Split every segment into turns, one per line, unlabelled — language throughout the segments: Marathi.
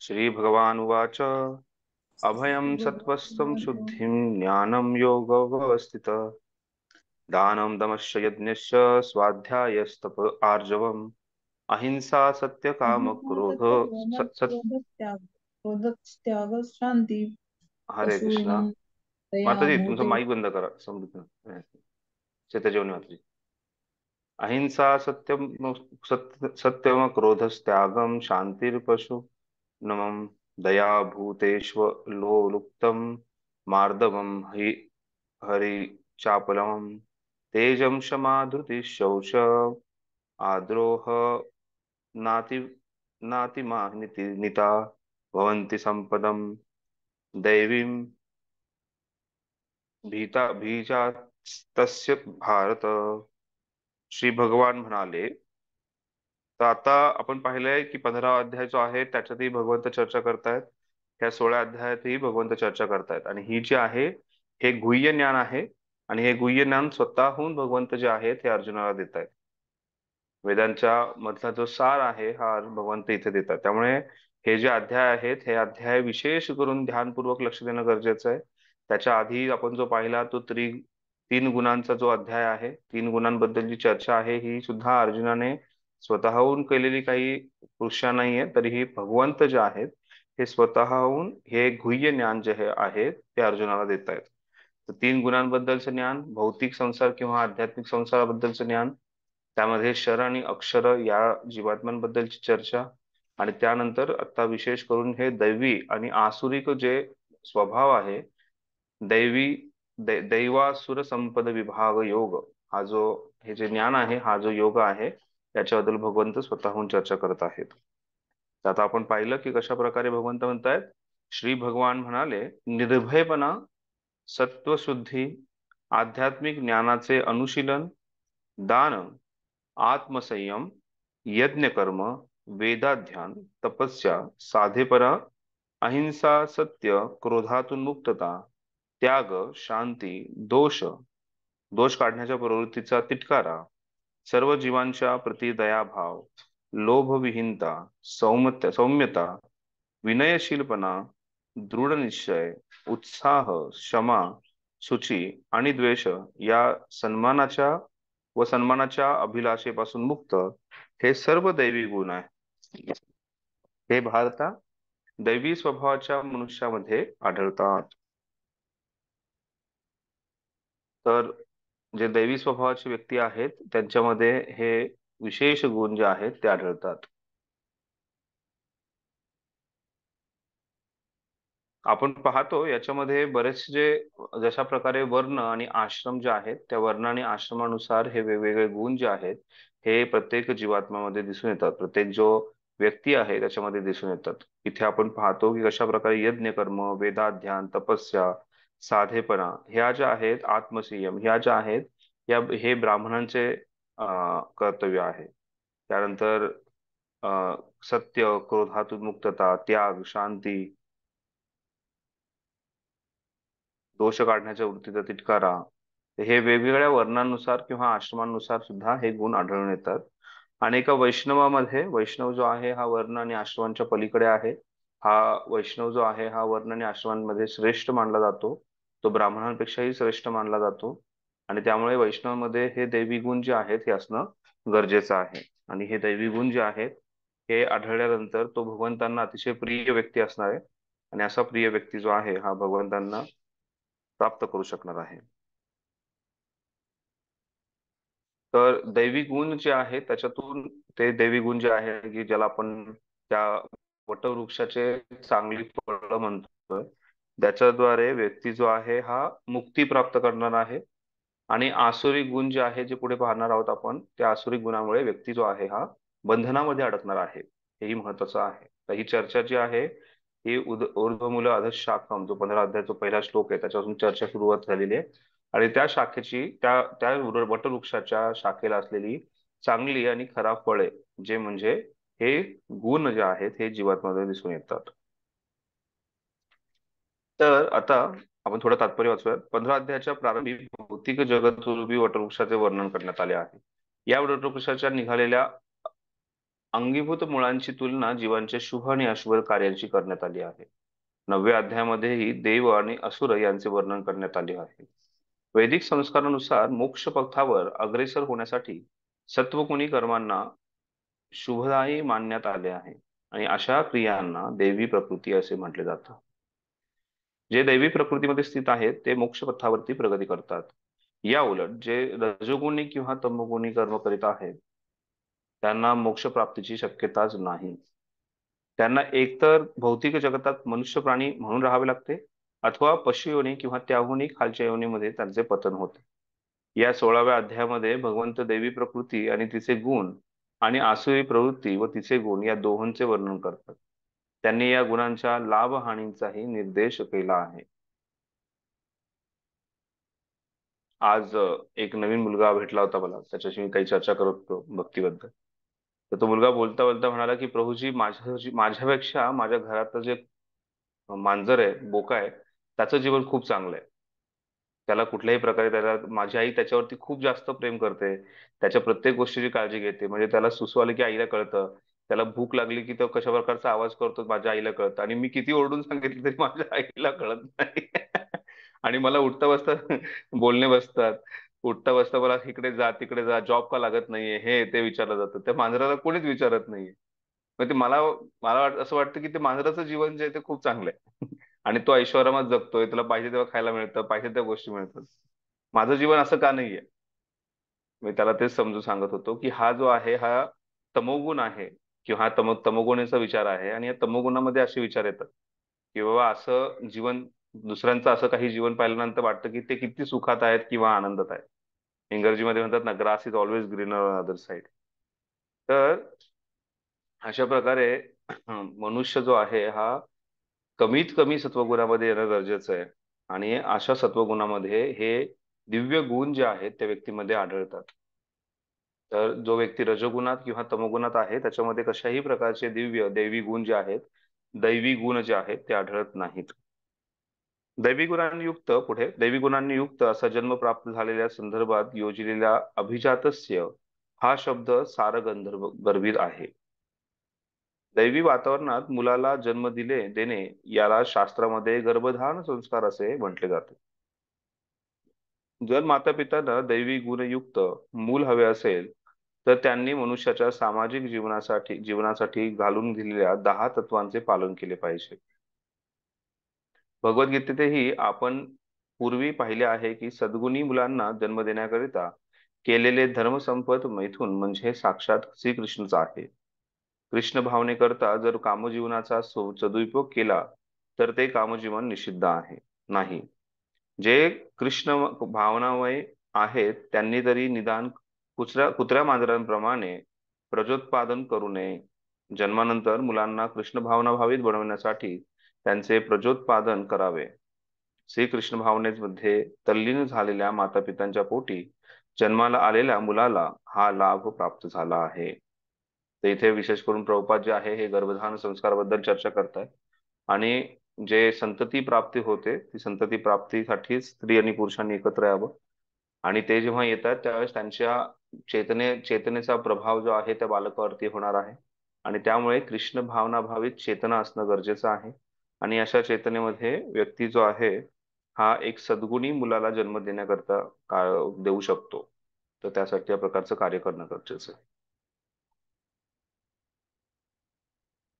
श्रीभगवानुवाच अभयं सत्त्वस्तं शुद्धिं ज्ञानं योगव्यवस्थितः दानं दमश्च यज्ञश्च स्वाध्यायस्तप आर्जवम् अहिंसा सत्यकामक्रोध
क्रोधत्याग शांती
हरे कृष्णा।
असूनं दया
माताजी तुमचा
भूते
माईक बंद करा. समृद्ध शेताजेवणी माताजी. अहिंसा सत्यम क्रोधस्त्यागम शांतिर्पशु नमम दया भूतेष्वलोलुप्तम मार्दवम हि हरि चापलम तेजं क्षमा धृति शौच आद्रोह नाति नातिमानिति निता भवन्ति संपदम दैवीं भीता बीजास्तस्य भारत. श्री भगवान म्हणाले. तर आता आपण पाहिलंय की 15 अध्याय जो आहे त्याच्यातही भगवंत चर्चा करतायत. ह्या 16 अध्यायातही भगवंत चर्चा करतायत आणि ही जी आहे हे गुह्य ज्ञान आहे. आणि हे गुह्य ज्ञान स्वतःहून भगवंत जे आहेत हे अर्जुनाला देत आहेत. वेदांच्या मधला जो सार आहे हा भगवंत इथे देतात. त्यामुळे हे जे अध्याय आहेत हे अध्याय विशेष करून ध्यानपूर्वक लक्ष देणं गरजेचं आहे. त्याच्या आधी आपण जो पाहिला तो तीन गुणांचा जो अध्याय आहे, 3 गुणांबद्दलची चर्चा आहे, ही सुद्धा अर्जुनाने स्वतःहून केलेली काही कृष्या नाहीये. तरीही भगवंत जे आहेत हे स्वतःहून हे गुह्य ज्ञान जे हे आहे ते अर्जुनाला देत आहेत. तर 3 गुणांबद्दलचं ज्ञान, भौतिक संसार किंवा आध्यात्मिक संसाराबद्दलचं ज्ञान, त्यामध्ये क्षर आणि अक्षर या जीवात्म्यांबद्दलची चर्चा, आणि त्यानंतर आता विशेष करून हे दैवी आणि आसुरिक जे स्वभाव आहे, दैवी दैवासुर संपद विभाग योग, हा जो हे जे ज्ञान आहे, हा जो योग आहे, त्याच्याबद्दल भगवंत स्वतःहून चर्चा करत आहेत. तर आता आपण पाहिलं की कशा प्रकारे भगवंत म्हणतायत. श्री भगवान म्हणाले, निर्भयपणा, सत्वशुद्धी, आध्यात्मिक ज्ञानाचे अनुशीलन, दान, आत्मसंयम, यज्ञकर्म, वेदाध्यान, तपस्या, साधेपणा, अहिंसा, सत्य, क्रोधातून मुक्तता, त्याग, शांती, दोष दोष काढण्याच्या प्रवृत्तीचा तिटकारा, सर्व जीवांच्या प्रति दयाभाव, लोभविहीनता, सौम्यता, विनयशीलपणा, दृढ निश्चय, उत्साह, क्षमा, शुची आणि द्वेष या सन्मानाच्या अभिलाषेपासून मुक्त, हे सर्व दैवी गुण आहे. हे भारता दैवी स्वभावाच्या मनुष्यामध्ये आढळतात. तर जे दैवी स्वभावाचे व्यक्ती आहेत त्यांच्यामध्ये हे विशेष गुण जे आहेत ते आढळतात. आपण पाहतो याच्यामध्ये बरेच जे जशा प्रकारे वर्ण आणि आश्रम जे आहेत त्या वर्ण आणि आश्रमानुसार हे वेगवेगळे गुण जे आहेत हे प्रत्येक जीवात्म्यामध्ये दिसून येतात. प्रत्येक जो व्यक्ती आहे त्याच्यामध्ये दिसून येतात. इथे आपण पाहतो की कशा प्रकारे यज्ञ कर्म, वेदाध्यान, तपस्या, साधेपणा ह्या ज्या आहेत, आत्मसंयम ह्या ज्या आहेत, या हे ब्राह्मणांचे कर्तव्य आहे. त्यानंतर सत्य, क्रोधातून मुक्तता, त्याग, शांती, दोष काढण्याच्या वृत्तीचा तिटकारा, हे वेगवेगळ्या वर्णानुसार किंवा आश्रमानुसार सुद्धा हे गुण आढळून येतात. आणि एका वैष्णवामध्ये, वैष्णव जो आहे हा वर्ण आणि आश्रमांच्या पलीकडे आहे. हा वैष्णव जो आहे हा वर्ण आणि आश्रमांमध्ये श्रेष्ठ मानला जातो. तो ब्राह्मणांपेक्षाही श्रेष्ठ मानला जातो. आणि त्यामुळे वैष्णवामध्ये हे दैवी गुण जे आहेत हे असणं गरजेचं आहे. आणि हे दैवी गुण जे आहेत हे आढळल्यानंतर तो भगवंतांना अतिशय प्रिय व्यक्ती असणार आहे. आणि असा प्रिय व्यक्ती जो आहे हा भगवंतांना प्राप्त करू शकणार आहे. तर दैवी गुण जे आहे त्याच्यातून ते दैवी गुण जे आहे की ज्याला आपण त्या वटवृक्षाचे चांगली फळं म्हणतोय, त्याच्याद्वारे व्यक्ती जो आहे हा मुक्ती प्राप्त करणार आहे. आणि आसुरी गुण जे आहे जे पुढे पाहणार आहोत आपण, त्या आसुरी गुणामुळे व्यक्ती जो आहे हा बंधनामध्ये अडकणार आहे. हेही महत्वाचं आहे. तर ही चर्चा जी आहे ही ऊर्ध्वमूल अधःशाखम, जो 15 अध्यायाचा पहिला श्लोक आहे त्याच्यापासून चर्चा सुरुवात झालेली आहे. आणि त्या शाखेची त्या त्या वटवृक्षाच्या शाखेला असलेली चांगली आणि खराब फळे, जे म्हणजे हे गुण जे आहेत हे जीवात्म्यामध्ये दिसून येतात. तर आता आपण थोडं तात्पर्य वाचूयात. 15 अध्यायाच्या प्रारंभी भौतिक जगतरूपी वटवृक्षाचे वर्णन करण्यात आले आहे. या वटवृक्षाच्या निघालेल्या अंगीभूत मुळांची तुलना जीवांच्या शुभ आणि अशुभ कार्यांची करण्यात आली आहे. 9व्या अध्यायामध्येही देव आणि असुर यांचे वर्णन करण्यात आले आहे. वैदिक संस्कारानुसार मोक्ष पथावर अग्रेसर होण्यासाठी सत्वगुणी कर्मांना शुभदायी मानण्यात आले आहे आणि अशा क्रियांना देवी प्रकृती असे म्हटले जातं. जे दैवी प्रकृतीमध्ये स्थित आहेत ते मोक्ष पथावरती प्रगती करतात. या उलट जे रजोगुणी किंवा तमोगुणी कर्म करीत आहेत त्यांना मोक्ष प्राप्तीची शक्यताच नाही. त्यांना एकतर भौतिक जगतात मनुष्य प्राणी म्हणून राहावे लागते अथवा पशु योनी किंवा त्याहूनही खालच्या योनीमध्ये त्यांचे पतन होते. या 16व्या अध्यायामध्ये भगवंत दैवी प्रकृती आणि तिचे गुण आणि आसुरी प्रवृत्ती व तिचे गुण या दोहोंचे वर्णन करतात. त्यांनी या गुणांच्या लाभ हानींचाही निर्देश केला आहे. आज एक नवीन मुलगा भेटला होता मला, त्याच्याशी मी काही चर्चा करत होतो भक्तीबद्दल. तर तो मुलगा बोलता बोलता म्हणाला की प्रभूजी, माझ्यापेक्षा माझ्या घरातलं जे मांजर आहे, बोका आहे, त्याचं जीवन खूप चांगलं आहे. त्याला कुठल्याही प्रकारे, त्याला माझी आई त्याच्यावरती खूप जास्त प्रेम करते, त्याच्या प्रत्येक गोष्टीची काळजी घेते. म्हणजे त्याला सुसू आलं की आईला कळतं, त्याला भूक लागली की तो कशा प्रकारचा आवाज करतो माझ्या आईला कळतं, आणि मी किती ओरडून सांगितलं तरी माझ्या आईला कळत नाही. आणि मला उठता बसता बोलणे बसतात. उठता बसता मला इकडे जा तिकडे जा, जॉब का लागत नाहीये, हे ते विचारलं जातं. त्या मांजराला कोणीच विचारत नाहीये. मग ते मला मला असं वाटतं की ते मांजराचं जीवन जे आहे ते खूप चांगलं आहे. आणि तो ऐश्वर्यात जगतोय, त्याला पाहिजे तेव्हा खायला मिळतं, पाहिजे त्या गोष्टी मिळतात. माझं जीवन असं का नाहीये? मी त्याला तेच समजून सांगत होतो की हा जो आहे हा तमोगुण आहे, किंवा हा तमोगुणीचा विचार आहे. आणि या तमोगुणामध्ये असे विचार येतात की बाबा असं जीवन, दुसऱ्यांचं असं काही जीवन पाहिल्यानंतर वाटतं की ते किती सुखात आहेत किंवा आनंदात आहेत. इंग्रजीमध्ये म्हणतात ना, grass is always greener on other side. तर अशा प्रकारे मनुष्य जो आहे हा कमीत कमी सत्वगुणामध्ये येणं गरजेचं आहे. आणि अशा सत्वगुणामध्ये हे दिव्य गुण जे आहेत त्या व्यक्तीमध्ये आढळतात. तर जो व्यक्ती रजोगुणात किंवा तमोगुणात आहे त्याच्यामध्ये कशाही प्रकारचे दिव्य दैवी गुण जे आहेत, दैवी गुण जे आहेत ते आढळत नाहीत. दैवी गुणांनी युक्त असा जन्म प्राप्त झालेल्या संदर्भात योजलेला अभिजातस्य हा शब्द सारगंधर्व गर्भित आहे. दैवी वातावरणात मुलाला देणे याला शास्त्रामध्ये गर्भधारण संस्कार असे म्हटले जाते. जर माता पित्यांना दैवी गुणयुक्त मूल हवे असेल तर त्यांनी मनुष्याच्या सामाजिक जीवनासाठी घालून दिलेल्या 10 तत्वांचे पालन केले पाहिजे. भगवद्गीतेतही आपण पूर्वी पाहिले आहे की सद्गुणी मुलांना जन्म देण्याकरिता केलेले धर्मसंपद मैथून म्हणजे साक्षात श्रीकृष्णच आहे. कृष्ण भावनेकरता जर कामजीवनाचा सदुपयोग केला तर ते कामजीवन निषिद्ध आहे नाही. जे कृष्ण भावनामय आहेत त्यांनी तरी निदान कुत्र्या मांजरांप्रमाणे प्रजोत्पादन करू नये. जन्मानंतर मुलांना कृष्ण भावना भावित बनवण्यासाठी त्यांचे प्रजोत्पादन करावे. श्रीकृष्ण भावनेमध्ये तल्लीन झालेल्या मातापित्यांच्या पोटी जन्माला आलेल्या मुलाला हा लाभ प्राप्त झाला आहे. तर इथे विशेष करून प्रभुपाद जे आहे हे गर्भधारण संस्काराबद्दल चर्चा करतात. आणि जे संतती प्राप्ती होते ती संतती प्राप्तीसाठी स्त्री आणि पुरुषांनी एकत्र यावं. आणि ते जेव्हा येतात त्यावेळेस त्यांच्या चेतनेचा प्रभाव जो आहे त्या बालकावरती होणार आहे. आणि त्यामुळे कृष्ण भावना भावित चेतना असणं गरजेचं आहे. आणि अशा चेतनेमध्ये व्यक्ती जो आहे हा एक सद्गुणी मुलाला जन्म देण्याकरता देऊ शकतो. तर त्यासाठी या प्रकारचं कार्य करणं गरजेचं आहे.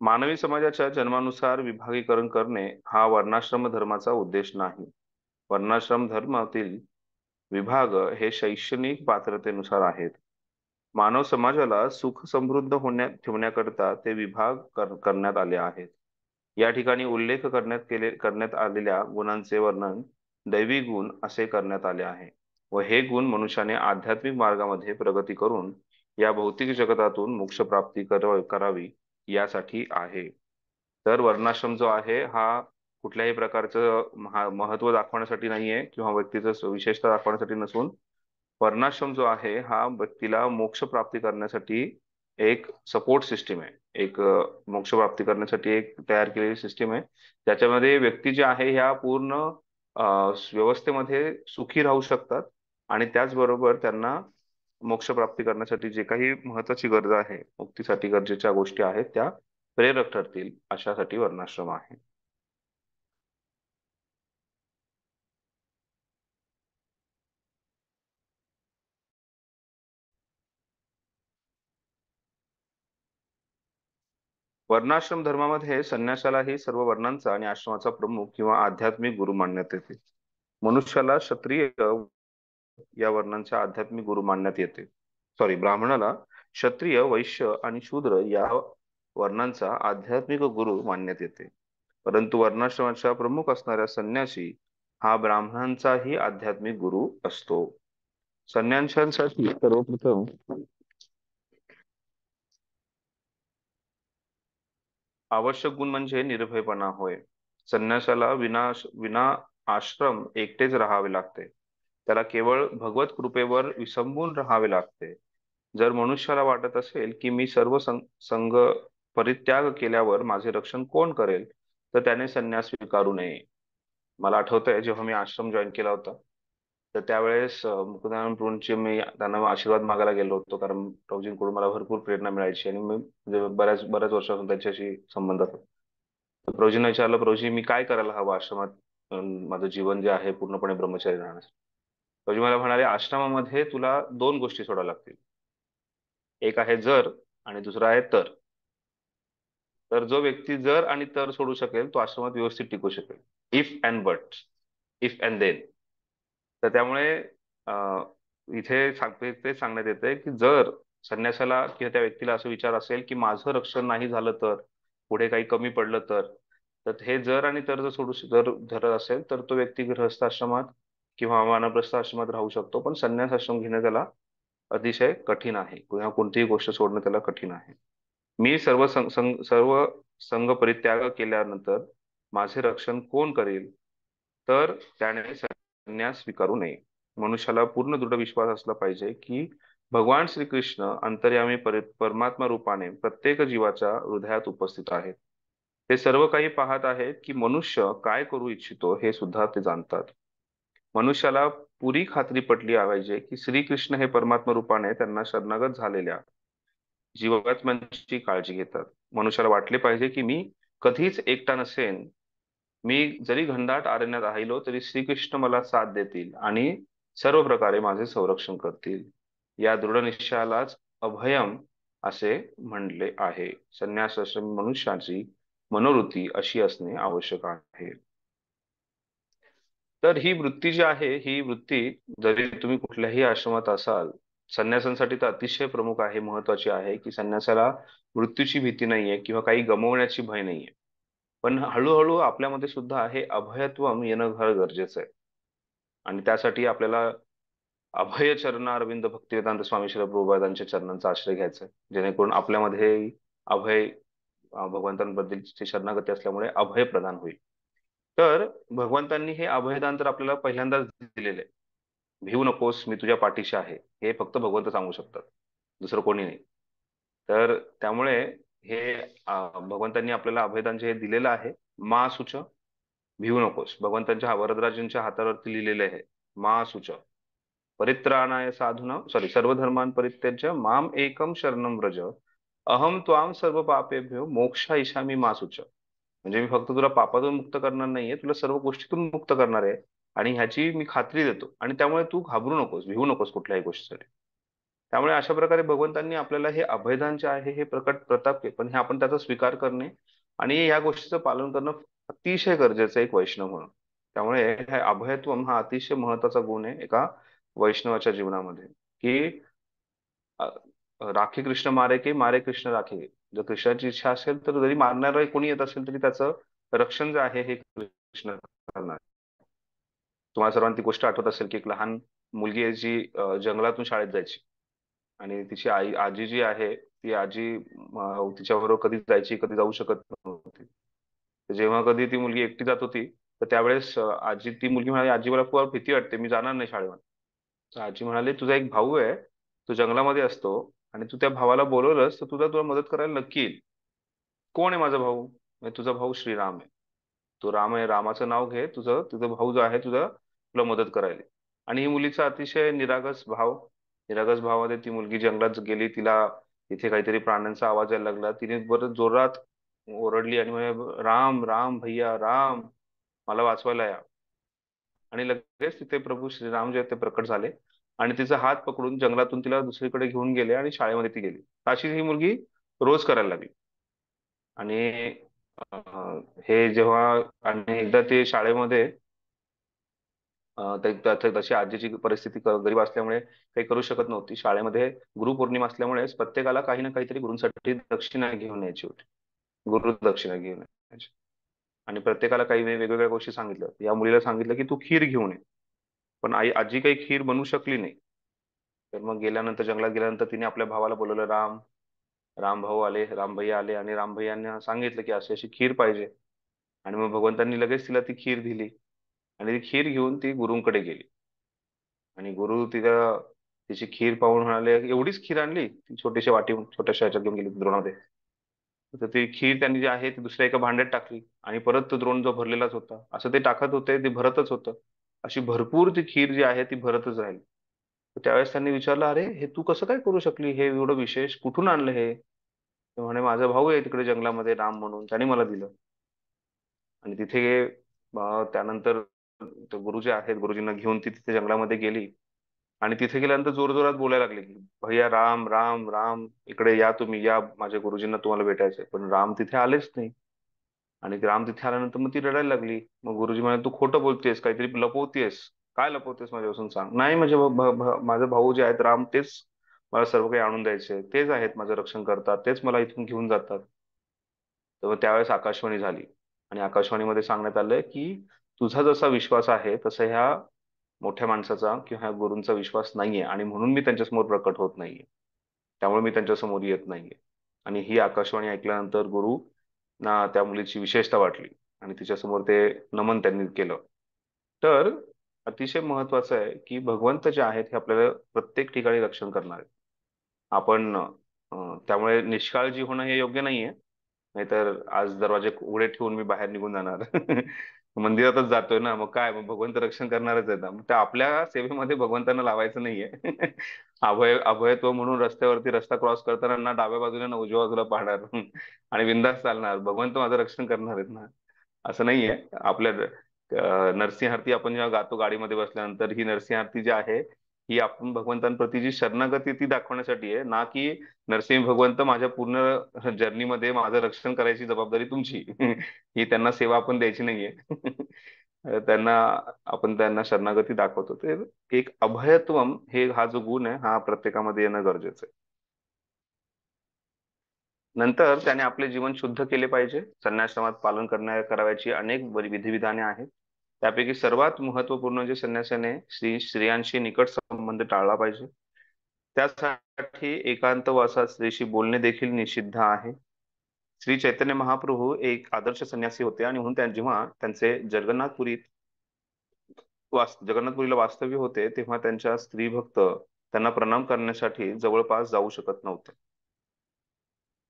मानवी समाजाच्या जन्मानुसार विभागीकरण करणे हा वर्णाश्रम धर्माचा उद्देश नाही. वर्णाश्रम धर्मातील विभाग हे शैक्षणिक पात्रतेनुसार आहेत. मानव समाजाला सुख समृद्ध ठेवण्याकरता ते विभाग करण्यात आले आहेत. या ठिकाणी उल्लेख करण्यात आलेल्या गुणांचे वर्णन दैवी गुण असे करण्यात आले आहे. व हे गुण मनुष्याने आध्यात्मिक मार्गामध्ये प्रगती करून या भौतिक जगतातून मोक्ष प्राप्ती करावी यासाठी आहे. तर वर्णाश्रम जो आहे हा कुठल्याही प्रकारचं महत्व दाखवण्यासाठी नाहीये किंवा व्यक्तीचं विशेषता दाखवण्यासाठी नसून, वर्णाश्रम जो आहे हा व्यक्तीला मोक्ष प्राप्ती करण्यासाठी एक सपोर्ट सिस्टीम आहे. एक मोक्ष प्राप्ती करण्यासाठी एक तयार केलेली सिस्टीम आहे. त्याच्यामध्ये व्यक्ती जे आहे ह्या पूर्ण व्यवस्थेमध्ये सुखी राहू शकतात. आणि त्याचबरोबर त्यांना मोक्ष प्राप्ती करण्यासाठी जे काही महत्वाची गरज आहे, मुक्तीसाठी गरजेच्या गोष्टी आहेत त्या प्रेरक ठरतील अशासाठी वर्णाश्रम आहे. वर्णाश्रम धर्मामध्ये संन्यासालाही सर्व वर्णांचा आणि आश्रमाचा प्रमुख किंवा आध्यात्मिक गुरु मानण्यात येते. मनुष्याला क्षत्रिय या वर्णांचा आध्यात्मिक गुरु मानण्यात येते. सॉरी, ब्राह्मणाला क्षत्रिय, वैश्य आणि शूद्र या वर्णांचा आध्यात्मिक गुरु मानण्यात येते. परंतु वर्णाश्रमाचा प्रमुख असणाऱ्या संन्यासी हा ब्राह्मणांचाही आध्यात्मिक गुरु असतो. संन्याशांसाठी सर्वप्रथम आवश्यक गुण म्हणजे निर्भयपणा होय. संन्यासाला विना आश्रम एकटेच राहावे लागते. त्याला केवळ भगवत कृपेवर विसंबून राहावे लागते. जर मनुष्याला वाटत असेल की मी सर्व संघ परित्याग केल्यावर माझे रक्षण कोण करेल, तर त्याने संन्यास स्वीकारू नये. मला आठवतंय जेव्हा मी आश्रम जॉईन केला होता, तर त्यावेळेस मुक्तानंद प्रभूंचे मी त्यांना आशीर्वाद मागायला गेलो होतो, कारण प्रभूजींकडून मला भरपूर प्रेरणा मिळायची आणि मी म्हणजे बऱ्याच बऱ्याच वर्षापासून त्यांच्याशी संबंधात होतो. तर प्रभूजींना विचारलं, प्रभूजी मी काय करायला हवं आश्रमात, माझं जीवन जे आहे पूर्णपणे ब्रह्मचारी राहण्यासाठी. प्रभूजी मला म्हणाले, आश्रमामध्ये तुला दोन गोष्टी सोडाव्या लागतील. एक आहे जर आणि दुसरा आहे तर. तर जो व्यक्ती जर आणि तर सोडू शकेल तो आश्रमात व्यवस्थित टिकू शकेल. If and but, if and then. तर त्यामुळे इथे ते सांगण्यात येते की जर संन्यासाला किंवा त्या व्यक्तीला असं विचार असेल की माझं रक्षण नाही झालं तर, पुढे काही कमी पडलं तर, तर हे जर आणि तर जर जर धरत असेल तर तो व्यक्ती गृहस्थ आश्रमात किंवा वानप्रस्थ आश्रमात राहू शकतो, पण संन्यास आश्रम घेणं त्याला अतिशय कठीण आहे किंवा कोणतीही गोष्ट सोडणं त्याला कठीण आहे. मी सर्व संघ परित्याग केल्यानंतर माझे रक्षण कोण करेल, तर त्याने संन्यास स्वीकारू नये. मनुष्याला पूर्ण दृढ विश्वास असला पाहिजे की भगवान श्रीकृष्ण अंतर्यामी परमात्मा रूपाने प्रत्येक जीवाच्या हृदयात उपस्थित आहेत. ते सर्व काही पाहत आहेत की मनुष्य काय करू इच्छितो हे सुद्धा ते जाणतात. मनुष्याला पुरी खात्री पटली पाहिजे की श्रीकृष्ण हे परमात्मा रूपाने त्यांना शरणागत झालेल्या जीवात्म्यांची काळजी घेतात. मनुष्याला वाटले पाहिजे की मी कधीच एकटा नसेन. मी जरी घनदाट अरण्यात राहिलो तरी श्रीकृष्ण मला साथ देतील आणि सर्व प्रकारे माझे संरक्षण करतील. या दृढ निश्चयालाच अभयम असे म्हणले आहे. संन्यासाश्रमी मनुष्याची मनोवृत्ती अशी असणे आवश्यक आहे. तर ही वृत्ती जी आहे, ही वृत्ती जरी तुम्ही कुठल्याही आश्रमात असाल, संन्यासांसाठी तर अतिशय प्रमुख आहे, महत्वाची आहे की संन्यासाला मृत्यूची भीती नाहीये किंवा काही गमवण्याची भय नाहीये. पण हळूहळू आपल्यामध्ये सुद्धा हे अभयत्वम येणं फार गरजेचं आहे. आणि त्यासाठी आपल्याला अभय चरण अरविंद भक्तिवेदांत स्वामी श्री प्रभुपादांच्या चरणांचा आश्रय घ्यायचा आहे, जेणेकरून आपल्यामध्ये अभय भगवंतांबद्दलची शरणागती असल्यामुळे अभय प्रदान होईल. तर भगवंतांनी हे अभयदान तर आपल्याला पहिल्यांदाच दिलेले आहे. भिवू नकोस, मी तुझ्या पाठीशी आहे, हे फक्त भगवंत सांगू शकतात, दुसरं कोणी नाही. तर त्यामुळे हे भगवंतांनी आपल्याला अभयदान जे दिलेलं आहे, मा सुच, भिवू नकोस. भगवंतांच्या वरदराजांच्या हातावरती लिहिलेले आहे, मा सुच, परित्राणाय साधूना सॉरी सर्वधर्मान परित्यज्य माम एकम शरणम व्रज, अहम त्वाम सर्व पापेभ्यो मोक्षयिष्यामि मा शुच. म्हणजे मी फक्त तुला पापातून मुक्त करणार नाहीये, तुला सर्व गोष्टीतून मुक्त करणार आहे. आणि ह्याची मी खात्री देतो, आणि त्यामुळे तू घाबरू नकोस, भिवू नकोस कुठल्याही गोष्टीसाठी. त्यामुळे अशा प्रकारे भगवंतांनी आपल्याला हे अभयदान जे आहे हे प्रकट प्रताप आहे, पण हे आपण त्याचा स्वीकार करणे आणि या गोष्टीचं पालन करणं अतिशय गरजेचं आहे एक वैष्णव म्हणून. त्यामुळे हे अभयत्वम हा अतिशय महत्वाचा गुण आहे एका वैष्णवाच्या जीवनामध्ये, की अ, राखे कृष्ण मारे की मारे कृष्ण राखे. जर कृष्णाची इच्छा असेल तर जरी मारणारं कोणी येत असेल तरी त्याचं रक्षण जे आहे हे कृष्ण करणार. तुम्हाला सर्वांना ती गोष्ट आठवत असेल की एक लहान मुलगी आहे जी जंगलातून शाळेत जायची, आणि तिची आजी जी आहे ती आजी तिच्याबरोबर कधी जायची कधी जाऊ शकत नव्हती. तर जेव्हा कधी ती मुलगी एकटी जात होती, तर त्यावेळेस ती मुलगी म्हणाली, आजी मला खूप भीती वाटते, मी जाणार नाही शाळेवर. तर आजी म्हणाली, तुझा एक भाऊ आहे, तो जंगलामध्ये असतो, आणि तू त्या भावाला बोलवलंस तर तुला तुला मदत करायला नक्की येईल. कोण आहे माझा भाऊ? तुझा भाऊ श्रीराम आहे. तो राम आहे, रामाचं नाव घे, तुझा भाऊ जो आहे तुझा तुला मदत करायला. आणि ही मुलीचा अतिशय निरागस भाव, निरागस भावामध्ये ती मुलगी जंगलात गेली, तिला तिथे काहीतरी प्राण्यांचा आवाज यायला लागला, तिने बरं जोरात ओरडली आणि म्हणे, राम राम भैया राम, मला वाचवायला या. आणि लगेच तिथे प्रभू श्रीराम जे आहेत ते प्रकट झाले आणि तिचा हात पकडून जंगलातून तिला दुसरीकडे घेऊन गेले आणि शाळेमध्ये ती गेली. अशी ही मुलगी रोज करायला लागली. आणि हे जेव्हा आणि एकदा ते शाळेमध्ये तशी आजीची परिस्थिती गरीब असल्यामुळे काही करू शकत नव्हती. शाळेमध्ये गुरुपौर्णिमा असल्यामुळे प्रत्येकाला काही ना काहीतरी गुरूंसाठी दक्षिणा घेऊन यायची होती. गुरु दक्षिणा घेऊन यायची. आणि प्रत्येकाला काही वेगवेगळ्या गोष्टी सांगितल्या. या मुलीला सांगितलं की तू खीर घेऊन ये. पण आजी काही खीर बनवू शकली नाही. तर मग गेल्यानंतर जंगलात गेल्यानंतर तिने आपल्या भावाला बोलवलं. राम भाऊ आले, राम भैया आले आणि राम भैयांना सांगितलं की अशी अशी खीर पाहिजे. आणि मग भगवंतांनी लगेच तिला ती खीर दिली आणि ती खीर घेऊन ती गुरुंकडे गेली. आणि गुरु तिला तिची खीर पाहून म्हणाले, एवढीच खीर आणली? ती छोटीशी वाटी छोट्याशा ह्याच्यात घेऊन गेली द्रोणामध्ये. तर ती खीर त्यांनी जी आहे ती दुसऱ्या एका भांड्यात टाकली आणि परत तो द्रोण जो भरलेलाच होता, असं ते टाकत होते ते भरतच होतं. अशी भरपूर ती खीर जी आहे ती भरतच राहिली. तर त्यावेळेस त्यांनी विचारलं, अरे हे तू कसं काय करू शकली, हे एवढं विशेष कुठून आणलं हे? तर म्हणे, माझा भाऊ आहे तिकडे जंगलामध्ये राम म्हणून, त्याने मला दिलं. आणि तिथे त्यानंतर ते गुरु जे आहेत गुरुजींना घेऊन ती तिथे जंगलामध्ये गेली. आणि तिथे गेल्यानंतर जोरजोरात बोलायला लागले की, भैया राम राम राम, इकडे या, तुम्ही या, माझ्या गुरुजींना तुम्हाला भेटायचंय. पण राम तिथे आलेच नाही. आणि राम तिथे आल्यानंतर मग ती रडायला लागली. मग गुरुजी म्हणाले, तू खोटं बोलतेस, काहीतरी लपवतेस. काय लपवतेस माझ्यापासून, सांग. नाही, म्हणजे माझे भाऊ जे आहेत राम, तेच मला सर्व काही आणून द्यायचे, तेच आहेत माझं रक्षण करतात, तेच मला इथून घेऊन जातात. तर मग त्यावेळेस आकाशवाणी झाली. आणि आकाशवाणीमध्ये सांगण्यात आलं की, तुझा जसा विश्वास आहे तसा ह्या मोठ्या माणसाचा किंवा ह्या गुरूंचा विश्वास नाहीये आणि म्हणून मी त्यांच्यासमोर प्रकट होत नाहीये. त्यामुळे मी त्यांच्यासमोर येत नाहीये. आणि ही आकाशवाणी ऐकल्यानंतर गुरु ना त्या मुलीची विशेषता वाटली आणि तिच्यासमोर ते नमन त्यांनी केलं. तर अतिशय महत्वाचं आहे की भगवंत जे आहेत हे आपल्याला प्रत्येक ठिकाणी रक्षण करणार आहेत. आपण त्यामुळे निष्काळजी होणं हे योग्य नाहीये. नाहीतर आज दरवाजे उघडे ठेवून मी बाहेर निघून जाणार. मंदिरातच जातोय ना, मग काय, मग भगवंत रक्षण करणारच आहे ना. मग त्या आपल्या सेवेमध्ये भगवंतांना लावायचं नाहीये. अभयत्व म्हणून रस्त्यावरती रस्ता क्रॉस करताना ना डाव्या बाजूला ना उजव्या बाजूला पाहणार आणि बिंदास चालणार. भगवंत माझं रक्षण करणार आहेत ना, असं नाहीये. आपल्या नरसिंह आरती आपण जेव्हा गातो गाडीमध्ये बसल्यानंतर, ही नरसिंह आरती जी आहे ही आपण भगवंतांप्रती जी शरणागती ती दाखवण्यासाठी आहे, ना की नरसिंह भगवंत माझ्या पूर्ण जर्नीमध्ये माझं रक्षण करायची जबाबदारी तुमची. ही त्यांना सेवा आपण द्यायची नाहीये. त्यांना आपण त्यांना शरणागती दाखवतो. ते एक अभयत्वम हे हा जो गुण आहे हा प्रत्येकामध्ये येणं गरजेचं आहे. नंतर त्याने आपले जीवन शुद्ध केले पाहिजे. संन्यासाश्रमात पालन करावयाची अनेक विधिविधाने आहेत. त्यापैकी सर्वात महत्वपूर्ण जे संन्यासाने स्त्रियांशी निकट संबंध टाळला पाहिजे. त्यासाठी एकांतवासात स्त्रीशी बोलणे देखील निषिद्ध आहे. श्री चैतन्य महाप्रभू एक आदर्श संन्यासी होते आणि म्हणून जेव्हा त्यांचे जगन्नाथपुरीला वास्तव्य होते तेव्हा त्यांच्या स्त्री भक्त त्यांना प्रणाम करण्यासाठी जवळपास जाऊ शकत नव्हते.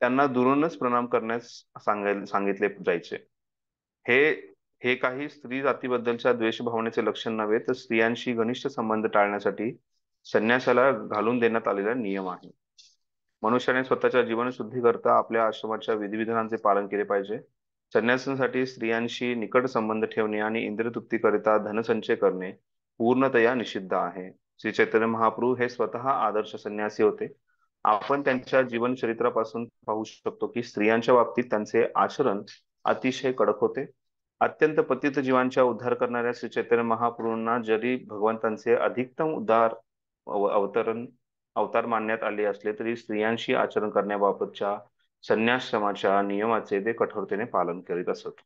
त्यांना दुरूनच प्रणाम करण्यास सांगितले जायचे. हे हे काही स्त्री जातीबद्दलच्या द्वेष भावनेचे लक्षण नव्हे, तर स्त्रियांशी घनिष्ठ संबंध टाळण्यासाठी संन्यासाला घालून देण्यात आलेला नियम आहे. मनुष्याने स्वतःच्या जीवन शुद्धीकरता आपल्या आश्रमाच्या विधिविधानांचे पालन केले पाहिजे. संन्यासांसाठी स्त्रियांशी निकट संबंध ठेवणे आणि इंद्रियतृप्तीकरिता धनसंचय करणे पूर्णतया निषिद्ध आहे. श्री चैतन्य महाप्रभू हे स्वतः आदर्श संन्यासी होते. आपण त्यांच्या जीवन चरित्रापासून पाहू शकतो की स्त्रियांच्या बाबतीत त्यांचे आचरण अतिशय कडक होते. अत्यंत पतित जीवांचा उद्धार करणाऱ्या श्री चैतन्य महाप्रभूंना जरी भगवंतांचे अधिकतम अवतरण अवतार मानण्यात आले असले तरी स्त्रियांशी आचरण करण्याबाबतच्या संन्यासाश्रमाच्या नियमाचे ते कठोरतेने पालन करीत असत.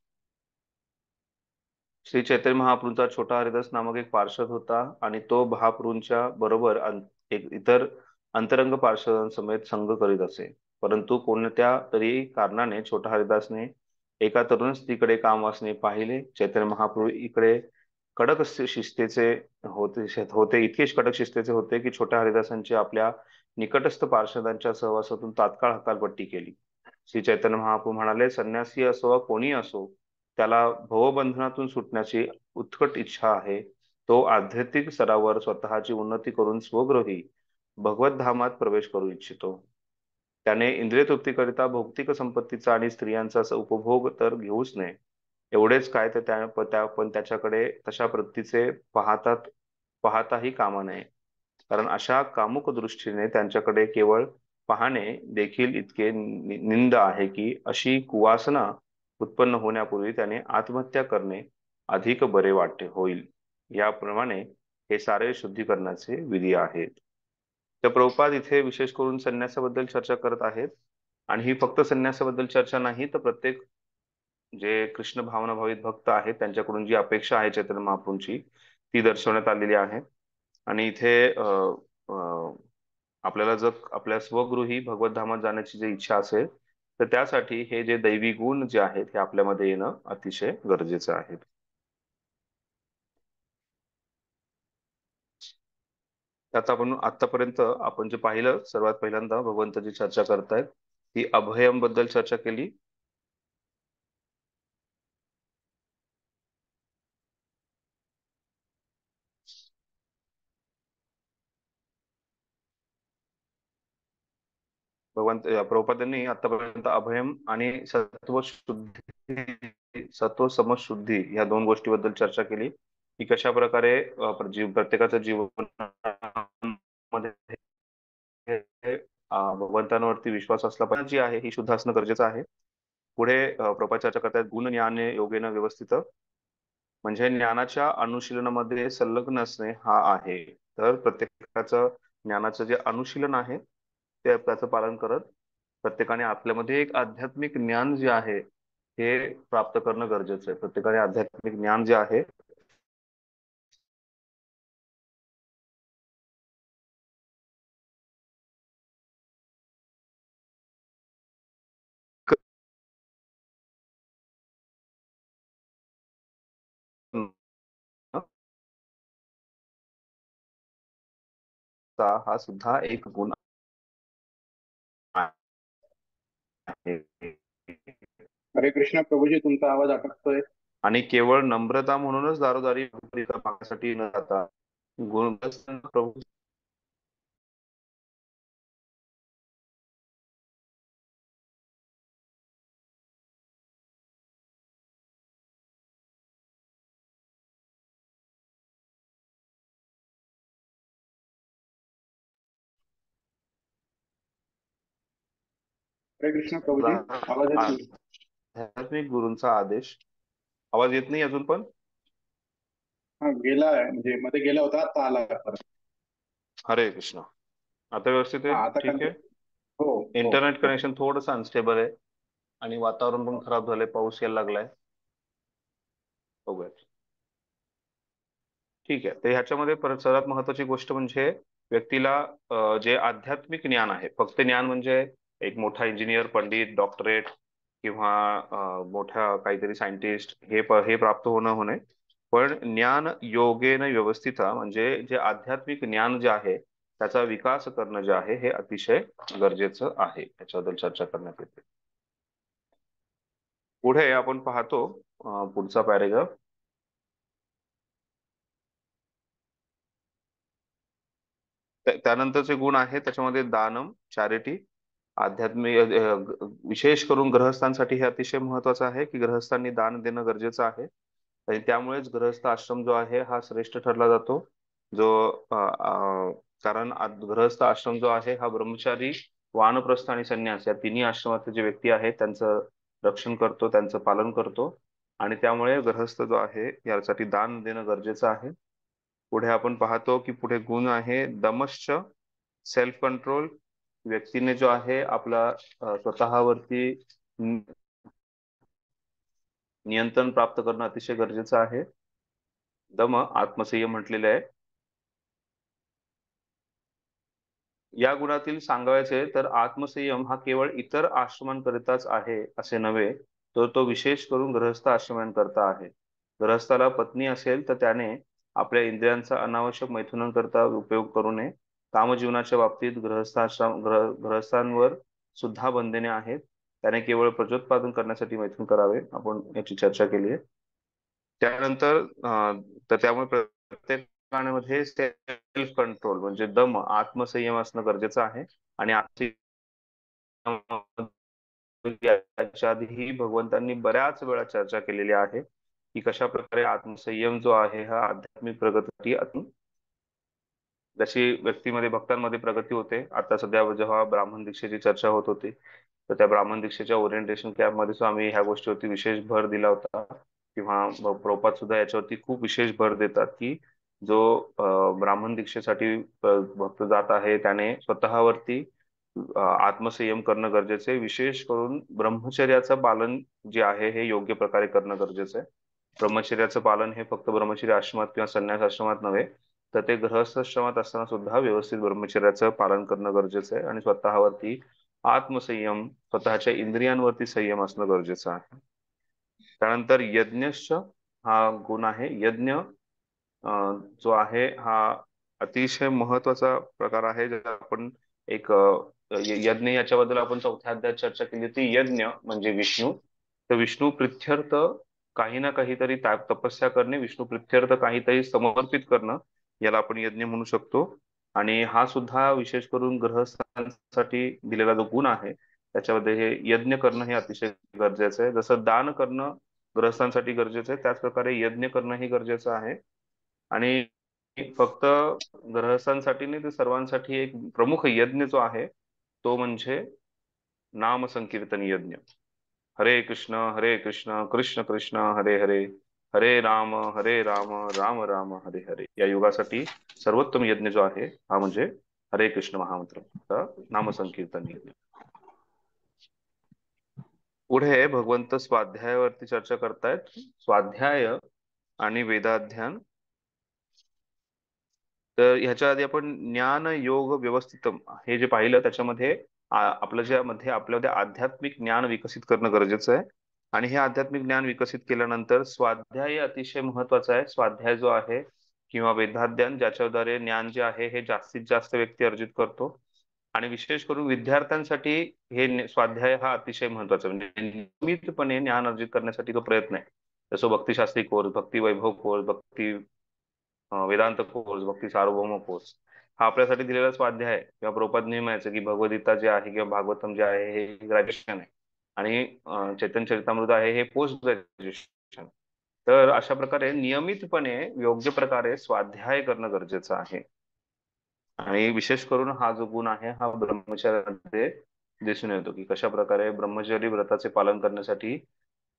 श्री चैतन्य महाप्रभूंचा छोटा हरिदास नामक एक पार्षद होता आणि तो महाप्रभूंच्या बरोबर एक इतर अंतरंग पार्षदांसमेत संग करीत असे. परंतु कोणत्या तरी कारणाने छोटा हरिदासने एका तरुण स्त्रीकडे कामवासने पाहिले. चैतन्य महाप्रभू इकडे कडक शिस्तीचे होते इतके कडक शिस्तीचे होते की छोट्या हरिदासांची आपल्या निकटस्थ पार्षदांच्या सहवासातून तात्काळ हकालपट्टी केली. श्री चैतन्य महाप्रभू म्हणाले, संन्यासी असो वा कोणी असो, त्याला भवबंधनातून सुटण्याची उत्कट इच्छा आहे. तो आध्यात्मिक स्तरावर स्वतःची उन्नती करून स्वगृही भगवत धामात प्रवेश करू इच्छितो. त्याने इंद्रिय तृप्तीकरिता भौतिक संपत्तीचा आणि स्त्रियांचा उपभोग तर घेऊच नये. एवढेच काय तर पण त्याच्याकडे तशा प्रतीचे पाहताही कामा नये. कारण अशा कामुक दृष्टीने त्यांच्याकडे केवळ पाहणे देखील इतके निंद आहे की अशी कुवासना उत्पन्न होण्यापूर्वी त्याने आत्महत्या करणे अधिक बरे वाटते होईल. याप्रमाणे हे सारे शुद्धीकरणाचे विधी आहेत. तर प्रभुपाद इथे विशेष करून संन्यासाबद्दल चर्चा करत आहेत. आणि ही फक्त संन्यासाबद्दल चर्चा नाही, तर प्रत्येक जे कृष्ण भावना भावित भक्त आहेत त्यांच्याकडून जी अपेक्षा आहे चैतन्य महाप्रभूंची ती दर्शवण्यात आलेली आहे. आणि इथे आपल्याला जर आपल्या स्वगृही भगवत धामात जाण्याची जी इच्छा असेल तर त्यासाठी हे जे दैवी गुण जे आहेत हे आपल्यामध्ये येणं अतिशय गरजेचं आहे. त्यात आपण आतापर्यंत आपण जे पाहिलं सर्वात पहिल्यांदा भगवंताची चर्चा करतायत ती अभयम बद्दल चर्चा केली. प्रभुपादांनी आतापर्यंत अभयम आणि सत्व समशुद्धी या दोन गोष्टीबद्दल चर्चा केली की कशा प्रकारे प्रत्येकाचं जीवनामध्ये भगवंतांवरती विश्वास असला पाहिजे जी आहे ही शुद्ध असणं गरजेचं आहे. पुढे प्रभुपाद चर्चा करतायत गुण ज्ञान योगेन व्यवस्थित म्हणजे ज्ञानाच्या अनुशीलनामध्ये संलग्न असणे हा आहे. तर प्रत्येकाचं ज्ञानाचं जे अनुशीलन आहे ते त्याचं पालन करत प्रत्येकाने आपल्यामध्ये एक आध्यात्मिक ज्ञान जे आहे हे प्राप्त करणं गरजेचं आहे. प्रत्येकाने आध्यात्मिक ज्ञान जे आहे हा सुद्धा एक गुण आहे.
हरे कृष्णा प्रभूजी, तुमचा आवाज अटकतोय.
आणि केवळ नम्रता म्हणूनच दारोदारी पाहण्यासाठी न जाता गुण प्रभू
हरे कृष्णा प्रभूजी, आवाज येत नाही.
आध्यात्मिक गुरूंचा आदेश. आवाज येत नाही अजून पण?
हा, गेला म्हणजे मध्ये गेला होता, आता आला परत.
हरे कृष्ण. आता व्यवस्थित आहे?
हा, आता
ठीक आहे.
हो. हो.
इंटरनेट
हो.
कनेक्शन थोडंसं अनस्टेबल आहे आणि वातावरण पण
हो.
खराब झालंय, पाऊस यायला लागलाय. बघूयात. ठीक आहे. तर ह्याच्यामध्ये परत सर्वात महत्वाची गोष्ट म्हणजे व्यक्तीला जे आध्यात्मिक ज्ञान आहे, फक्त ज्ञान म्हणजे एक मोठा इंजिनियर, पंडित, डॉक्टरेट किंवा मोठ्या काहीतरी सायंटिस्ट हे प्राप्त होणे, पण ज्ञान योगेन व्यवस्थित म्हणजे जे आध्यात्मिक ज्ञान जे आहे त्याचा विकास करणं जे आहे हे अतिशय गरजेचं आहे. त्याच्याबद्दल चर्चा करण्यात येते. पुढे आपण पाहतो पुढचा पॅरेग्राफ. त्यानंतरचे गुण आहे त्याच्यामध्ये दानम, चॅरिटी, आध्यात्मिक विशेष करून ग्रहस्थांसाठी हे अतिशय महत्वाचं आहे की ग्रहस्थांनी दान देणं गरजेचं आहे. आणि त्यामुळेच ग्रहस्थ आश्रम जो आहे हा श्रेष्ठ ठरला जातो. जो कारण ग्रहस्थ आश्रम जो आहे हा ब्रह्मचारी, वानप्रस्थ आणि संन्यास या तिन्ही आश्रमातले जे व्यक्ती आहेत त्यांचं रक्षण करतो, त्यांचं पालन करतो. आणि त्यामुळे ग्रहस्थ जो आहे यासाठी दान देणं गरजेचं आहे. पुढे आपण पाहतो की पुढे गुण आहे दमश्च, सेल्फ कंट्रोल. व्यक्तीने जो आहे आपला स्वतःवरती नियंत्रण प्राप्त करणं अतिशय गरजेचं आहे. दम आत्मसंयम म्हटलेले आहे. या गुणातील सांगायचे तर आत्मसंयम हा केवळ इतर आश्रमांकरिताच आहे असे नव्हे, तर तो विशेष करून ग्रहस्थ आश्रमांकरता आहे. ग्रहस्थाला पत्नी असेल तर त्याने आपल्या इंद्रियांचा अनावश्यक मैथुनांकरता उपयोग करू नये. कामजीवनाच्या बाबतीत ग्रहस्थांवर सुद्धा बंधने आहेत. त्याने केवळ प्रजोत्पादन करण्यासाठी मैथुन करावे. आपण याची चर्चा केली आहे. त्यानंतर तर त्यामुळे प्रत्येक पाळण्यामध्ये सेल्फ कंट्रोल म्हणजे दम आत्मसंयम असणं गरजेचं आहे. आणि याच्या आधीही भगवंतांनी बऱ्याच वेळा चर्चा केलेली आहे की कशा प्रकारे आत्मसंयम जो आहे हा आध्यात्मिक प्रगतीसाठी जशी व्यक्तीमध्ये भक्तांमध्ये प्रगती होते. आता सध्या जेव्हा ब्राह्मण दीक्षेची चर्चा होत होती, तर त्या ब्राह्मण दीक्षेच्या ओरिएंटेशन कॅम्पमध्ये सुद्धा आम्ही ह्या गोष्टीवरती विशेष भर दिला होता. किंवा प्रभुपाद सुद्धा याच्यावरती खूप विशेष भर देतात की जो ब्राह्मण दीक्षेसाठी भक्त जात आहे त्याने स्वतःवरती आत्मसंयम करणं गरजेचं आहे. विशेष करून ब्रह्मचर्याचं पालन जे आहे हे योग्य प्रकारे करणं गरजेचं आहे. ब्रह्मचर्याचं पालन हे फक्त ब्रह्मचर्य आश्रमात किंवा संन्यास आश्रमात नव्हे, तर ते गृहस्थाश्रमात असताना सुद्धा व्यवस्थित ब्रह्मचर्याचं पालन करणं गरजेचं आहे. आणि स्वतःवरती आत्मसंयम, स्वतःच्या इंद्रियांवरती संयम असणं गरजेचं आहे. त्यानंतर यज्ञश्च हा गुण आहे. यज्ञ जो आहे हा अतिशय महत्वाचा प्रकार आहे. ज्याला आपण एक यज्ञ याच्याबद्दल आपण चौथ्या अध्यायात चर्चा केली होती. यज्ञ म्हणजे विष्णू. तर विष्णू प्रित्यर्थ काही ना काहीतरी तपस्या करणे, विष्णू प्रित्यर्थ काहीतरी समर्पित करणं, याला आपण यज्ञ म्हणू शकतो. आणि हा सुद्धा विशेष करून गृहस्थांसाठी दिलेला जो गुण आहे त्याच्यामध्ये हे यज्ञ करणं हे अतिशय गरजेचं आहे. जसं दान करणं गृहस्थांसाठी गरजेचं आहे, त्याच प्रकारे यज्ञ करणं ही गरजेचं आहे. आणि फक्त गृहस्थांसाठी नाही तर सर्वांसाठी एक प्रमुख यज्ञ जो आहे तो म्हणजे नाम संकीर्तन यज्ञ. हरे कृष्ण कृष्ण कृष्ण हरे हरे, हरे राम राम राम हरे हरे. या युगासाठी सर्वोत्तम यज्ञ जो आहे हा म्हणजे हरे कृष्ण महामंत्र नाम संकीर्तन यज्ञ. पुढे भगवंत स्वाध्यायावरती चर्चा करतायत. स्वाध्याय आणि वेदाध्ययन. तर ह्याच्या आधी आपण ज्ञान योग व्यवस्थितम हे जे पाहिलं त्याच्यामध्ये आपलं जे मध्ये आपल्यामध्ये आध्यात्मिक ज्ञान विकसित करणं गरजेचं आहे. आणि हे आध्यात्मिक ज्ञान विकसित केल्यानंतर स्वाध्याय अतिशय महत्वाचा आहे. स्वाध्याय जो आहे किंवा वेदाध्ययन ज्याच्याद्वारे ज्ञान जे आहे हे जास्तीत जास्त व्यक्ती अर्जित करतो. आणि विशेष करून विद्यार्थ्यांसाठी हे स्वाध्याय हा अतिशय महत्वाचा म्हणजे नियमितपणे ज्ञान अर्जित करण्यासाठी तो प्रयत्न आहे. जसं भक्तिशास्त्री कोर्स, भक्ती वैभव कोर्स, भक्ती वेदांत कोर्स, भक्ती सार्वभौम कोर्स हा आपल्यासाठी दिलेला स्वाध्याय आहे. किंवा प्रभुपाद नेहमी म्हणायचं की भगवद्गीता जे आहे किंवा भागवतम जे आहे हे ग्रॅज्युएशन आहे. आणि चैतन्य चरितामृत आहे हे पोस्ट ग्रॅज्युएशन. तर अशा प्रकारे नियमितपणे योग्य प्रकारे स्वाध्याय करणं गरजेचं आहे. आणि विशेष करून हा जो गुण आहे हा ब्रह्मचर्यामध्ये दिसून येतो की कशा प्रकारे ब्रह्मचर्य व्रताचे पालन करण्यासाठी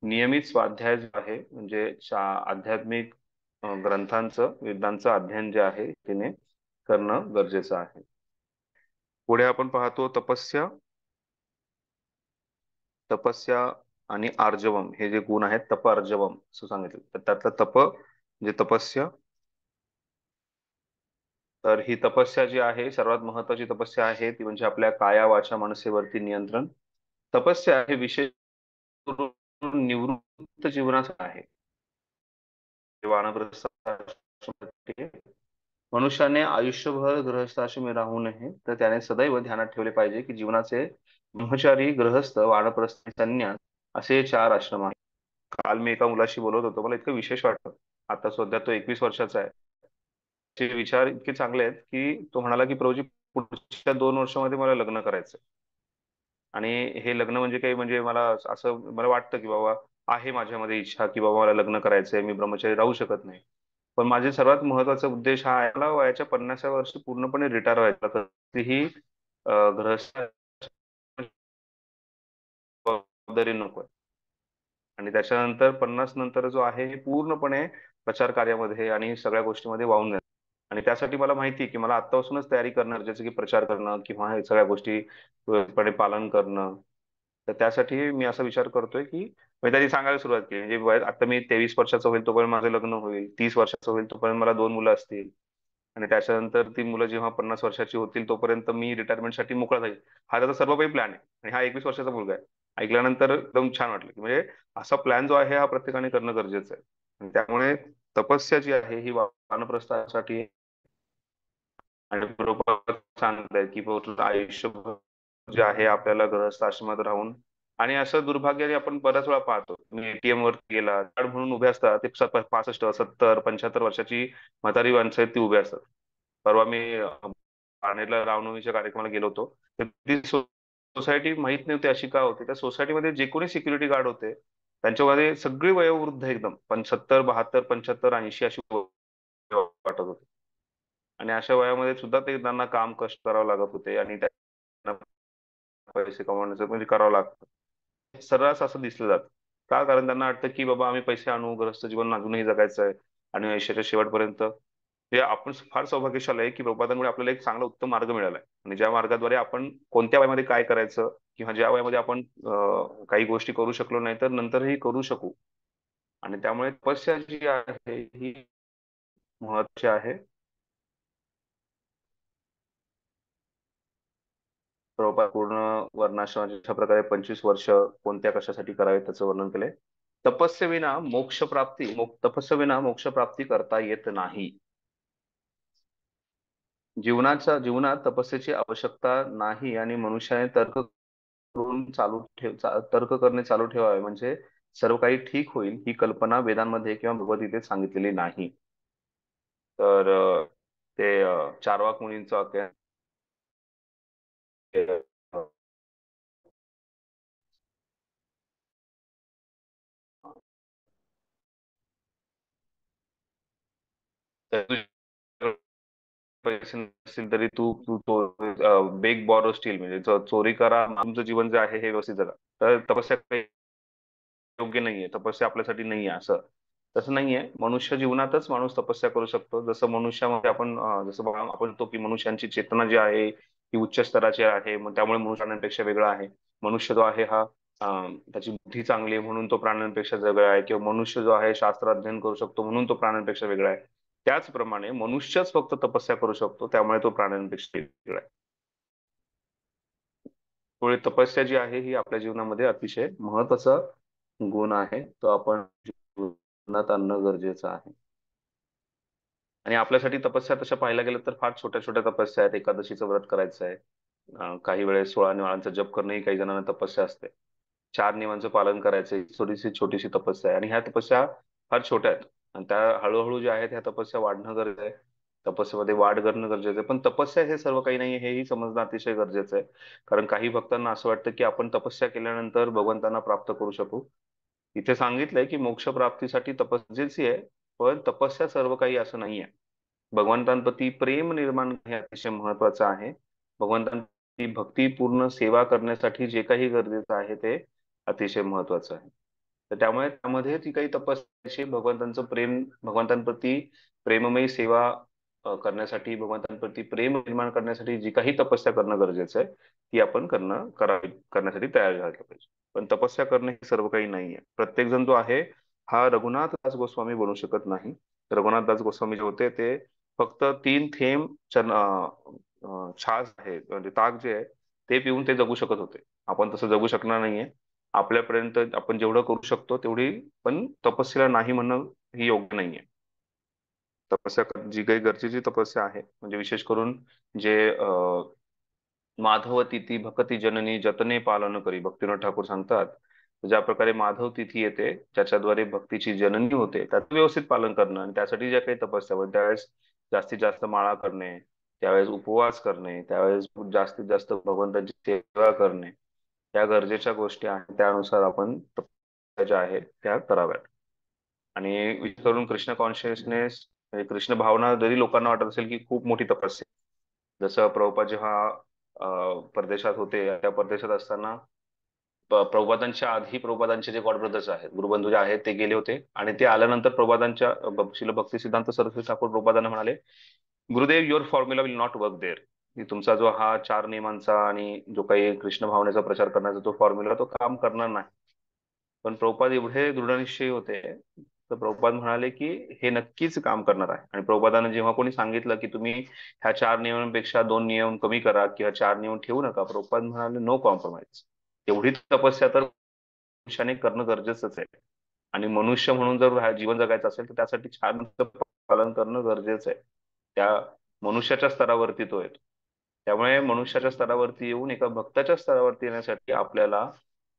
नियमित स्वाध्याय जो आहे म्हणजे आध्यात्मिक ग्रंथांचं वेदांचं अध्ययन जे आहे तिने करणं गरजेचं आहे. पुढे आपण पाहतो तपस्या. तपस्या आणि आर्जवम हे जे गुण आहेत, तप आर्जवम असं सांगितलं. तर त्यातलं तप म्हणजे तपस्या. तर ही तपस्या जी आहे सर्वात महत्वाची तपस्या आहे ती म्हणजे आपल्या काया वाचा मनसेवरती नियंत्रण. तपस्या हे विशेष करून निवृत्त जीवनासाठी आहे. वानप्रस्थाश्रमासाठी मनुष्याने आयुष्यभर गृहस्थाश्रमी राहू नये, तर त्याने सदैव ध्यानात ठेवले पाहिजे की जीवनाचे ब्रह्मचारी, गृहस्थ, वानप्रस्थ, संन्यास असे 4 आश्रम आहेत. काल मी एका मुलाशी बोलत होतो, मला इतकं विशेष वाटतं. आता सध्या तो 21 वर्षाचा आहे. त्याचे विचार इतके चांगले आहेत की तो म्हणाला की प्रभूजी पुढच्या 2 वर्षामध्ये मला लग्न करायचं. आणि हे लग्न म्हणजे काही म्हणजे मला असं मला वाटतं की बाबा आहे माझ्यामध्ये इच्छा की बाबा मला लग्न करायचंय, मी ब्रह्मचारी राहू शकत नाही. पण माझे सर्वात महत्वाचा उद्देश हा आहे मला वयाच्या 50व्या वर्षी पूर्णपणे रिटायर व्हायचा. कधीही ग्रहस्थ जबाबदारी नको. आणि त्याच्यानंतर 50 नंतर जो आहे हे पूर्णपणे प्रचार कार्यामध्ये आणि सगळ्या गोष्टीमध्ये वाहून जाईल. आणि त्यासाठी मला माहिती आहे की मला आत्तापासूनच तयारी करणं जसं की प्रचार करणं किंवा हे सगळ्या गोष्टी व्यवस्थितपणे पालन करणं. तर त्यासाठी मी असा विचार करतोय की मी त्यांनी सांगायला सुरुवात केली म्हणजे आता मी 23 वर्षाचा होईल तोपर्यंत माझं लग्न होईल, 30 वर्षाचं होईल तोपर्यंत मला 2 मुलं असतील. आणि त्याच्यानंतर ती मुलं जेव्हा 50 वर्षाची होतील तोपर्यंत मी रिटायरमेंटसाठी मोकळा जाईल. हा त्याचा सर्व काही प्लॅन आहे. आणि हा 21 वर्षाचा मुलगा आहे. ऐकल्यानंतर एकदम छान वाटलं की म्हणजे असा प्लॅन जो आहे हा प्रत्येकाने करणं गरजेचं आहे. आणि त्यामुळे तपस्या जी आहे ही वानप्रस्थासाठी. आणि बरोबर सांगताय की तुझं आयुष्यभर जे आहे आपल्याला गृहस्थ आश्रमात राहून आणि असं दुर्भाग्याने आपण बऱ्याच वेळा पाहतो. तुम्ही एटीएम वर गेला, कार्ड म्हणून उभे असतात ते 65, 70, 75 वर्षाची म्हातारी माणसं आहेत ती उभे असतात. परवा मी ठाणेला रामनवमीच्या कार्यक्रमाला गेलो होतो. तर ती सोसायटी माहित नव्हती अशी का होती. त्या सोसायटीमध्ये जे कोणी सिक्युरिटी गार्ड होते त्यांच्यामध्ये सगळी वयोवृद्ध एकदम 70, 72, 75, 80 अशी वाटत होते. आणि अशा वयामध्ये सुद्धा ते त्यांना काम कष्ट करावं लागत होते आणि त्यांना पैसे कमवण्याचं म्हणजे करावं लागतं. सर्रास असं दिसलं जातं. का? कारण त्यांना वाटतं की बाबा आम्ही पैसे आणू, ग्रस्त जीवन अजूनही जगायचं आहे आणि आयुष्याच्या शेवटपर्यंत हे आपण फार सौभाग्यशाली आहे की प्रपातांमुळे आपल्याला एक चांगला उत्तम मार्ग मिळाला आहे आणि ज्या मार्गाद्वारे आपण कोणत्या वयामध्ये काय करायचं किंवा ज्या वयामध्ये आपण काही गोष्टी करू शकलो नाही तर नंतरही करू शकू. आणि त्यामुळे तपस्या जी आहे ही महत्वाची आहे. प्रभुपाद पूर्ण वर्णाश्रमाचे अशा प्रकारे 25 वर्ष कोणत्या कशासाठी करावे त्याचं वर्णन केलंय. तपस्येविना मोक्ष प्राप्ती तपस्येविना मोक्ष प्राप्ती करता येत नाही. जीवनात तपस्येची आवश्यकता नाही आणि मनुष्याने तर्क करणे चालू ठेवावे म्हणजे सर्व काही ठीक होईल ही कल्पना वेदांमध्ये किंवा भगवद्गीतेत सांगितलेली नाही. तर ते चार्वाक मुनींचं वाक्य आहे. पैसे नसतील तरी तू तू बेग बॉरो स्टील म्हणजे चोरी करा तुमचं जीवन जे आहे हे व्यवस्थित जगा. तर तपस्या काही योग्य नाहीये, तपस्या आपल्यासाठी नाहीये असं तसं नाहीये. मनुष्य जीवनातच माणूस तपस्या करू शकतो. जसं मनुष्यामध्ये आपण जसं बघा आपण म्हणतो की मनुष्यांची चेतना जी आहे ही उच्च स्तराची आहे, मग त्यामुळे मनुष्य प्राण्यांपेक्षा वेगळा आहे. मनुष्य जो आहे हा त्याची बुद्धी चांगली आहे म्हणून तो प्राण्यांपेक्षा वेगळा आहे किंवा मनुष्य जो आहे शास्त्र अध्ययन करू शकतो म्हणून तो प्राण्यांपेक्षा वेगळा आहे. त्याचप्रमाणे मनुष्यच फक्त तपस्या करू शकतो त्यामुळे तो प्राण्यांपेक्षा वेगळा आहे. त्यामुळे तपस्या जी आहे ही आपल्या जीवनामध्ये अतिशय महत्वाचा गुण आहे, तो आपण जीवनात आणणं गरजेचं आहे. आणि आपल्यासाठी तपस्या तशा पाहायला गेलं तर फार छोट्या छोट्या तपस्या आहेत. एकादशीचं व्रत करायचं आहे. काही वेळेस 16 निवाळांचा जप करणं ही काही जणांना तपस्या असते. 4 नियमांचं पालन करायचं ही थोडीशी छोटीशी तपस्या आहे आणि ह्या तपस्या फार छोट्या आहेत आणि त्या हळूहळू ज्या आहेत ह्या तपस्या वाढणं गरजेचं आहे. तपस्येमध्ये वाढ करणं गरजेचं आहे. पण तपस्या हे सर्व काही नाही हेही समजणं अतिशय गरजेचं आहे. कारण काही भक्तांना असं वाटतं की आपण तपस्या केल्यानंतर भगवंतांना प्राप्त करू शकू. इथे सांगितलंय की मोक्ष प्राप्तीसाठी तपस्याची आहे, पण तपस्या सर्व काही असं नाहीये. भगवंतांप्रती प्रेम निर्माण हे अतिशय महत्वाचं आहे. भगवंतांची भक्तीपूर्ण सेवा करण्यासाठी जे काही गरजेचं आहे ते अतिशय महत्वाचं आहे. तर त्यामुळे त्यामध्ये जी काही तपस्या भगवंतांचं प्रेम भगवंतांप्रती प्रेममयी सेवा करण्यासाठी भगवंतांप्रती प्रेम निर्माण करण्यासाठी जी काही तपस्या करणं गरजेचं आहे ती आपण करण्यासाठी तयार झालं पाहिजे. पण तपस्या करणं हे सर्व काही नाहीये. प्रत्येक जण जो आहे हा रघुनाथ दास गोस्वामी बनू शकत नाही. रघुनाथ दास गोस्वामी जे होते ते फक्त 3 थेंब छास आहे म्हणजे ताक जे आहे ते पिऊन ते जगू शकत होते. आपण तसं जगू शकणार नाहीये. आपल्यापर्यंत आपण जेवढं करू शकतो तेवढी पण तपस्याला नाही म्हणणं ही योग्य नाहीये. तपस्या जी काही गरजेची तपस्या आहे म्हणजे विशेष करून जे माधव तिथी भकती जननी जतने पालन करी भक्तीनाथ ठाकूर सांगतात. ज्या प्रकारे माधव तिथी येते ज्याच्याद्वारे भक्तीची जननी होते त्याचं व्यवस्थित पालन करणं आणि त्यासाठी ज्या काही तपस्या होत्या त्यावेळेस जास्तीत जास्त माळा करणे, त्यावेळेस उपवास करणे, त्यावेळेस जास्तीत जास्त भगवंताची सेवा करणे या गरजेच्या गोष्टी आहेत. त्यानुसार आपण तपस्या ज्या आहेत त्या कराव्यात. आणि विशेष करून कृष्ण कॉन्शियसनेस कृष्ण भावना जरी लोकांना वाटत असेल की खूप मोठी तपस्या जसं प्रभुपाद जेव्हा परदेशात होते त्या परदेशात असताना प्रभुपादांच्या आधी प्रभुपादांचे जे गॉड ब्रदर्स आहेत गुरुबंधू जे आहेत ते गेले होते आणि ते आल्यानंतर प्रभुपादांच्या श्रील भक्ती सिद्धांत सरस्वती ठाकूर प्रभुपादांना म्हणाले, Gurudev your formula will not work there. की तुमचा जो हा 4 नियमांचा आणि जो काही कृष्ण भावनेचा प्रचार करण्याचा तो फॉर्म्युला तो काम करणार नाही. पण प्रभुपाद एवढे दृढनिश्चयी होते तर प्रभुपाद म्हणाले की हे नक्कीच काम करणार आहे. आणि प्रभुपादांना जेव्हा कोणी सांगितलं की तुम्ही ह्या 4 नियमांपेक्षा 2 नियम कमी करा किंवा 4 नियम ठेवू नका, प्रभुपाद म्हणाले नो कॉम्प्रोमाइज. एवढी तपस्या तर मनुष्याने करणं गरजेचंच आहे. आणि मनुष्य म्हणून जर जीवन जगायचं असेल तर त्यासाठी छान पालन करणं गरजेचं आहे. त्या मनुष्याच्या स्तरावरती तो येतो. त्यामुळे मनुष्याच्या स्तरावरती येऊन एका भक्ताच्या स्तरावरती येण्यासाठी आपल्याला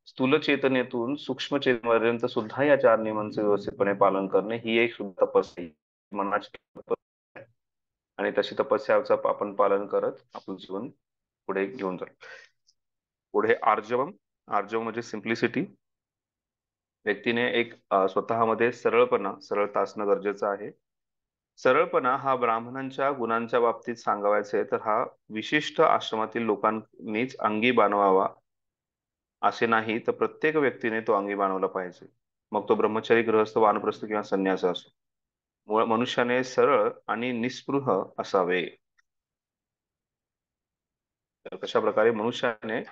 स्थूल चेतनेतून सूक्ष्म चेतनेपर्यंत सुद्धा या चार नियमांचं व्यवस्थितपणे पालन करणे ही एक सुद्धा तपस्या आहे. मनाची तपस्या आहे. आणि तशी तपस्याचं आपण पालन करत आपलं जीवन पुढे घेऊन जातो. पुढे आर्जवम. आर्जवम म्हणजे सिम्प्लिसिटी. व्यक्तीने एक स्वतःमध्ये सरळता असणं गरजेचं आहे. सरळपणा हा ब्राह्मणांच्या गुणांच्या बाबतीत सांगावायचे तर हा विशिष्ट आश्रमातील लोकांनीच अंगी बाणवावा असे नाही, तर प्रत्येक व्यक्तीने तो अंगी बाणवला पाहिजे. मग तो ब्रह्मचारी, गृहस्थ, वानप्रस्थ किंवा संन्यास असो. मनुष्याने सरळ आणि निस्पृह असावे. तर कशा प्रकारे मनुष्याने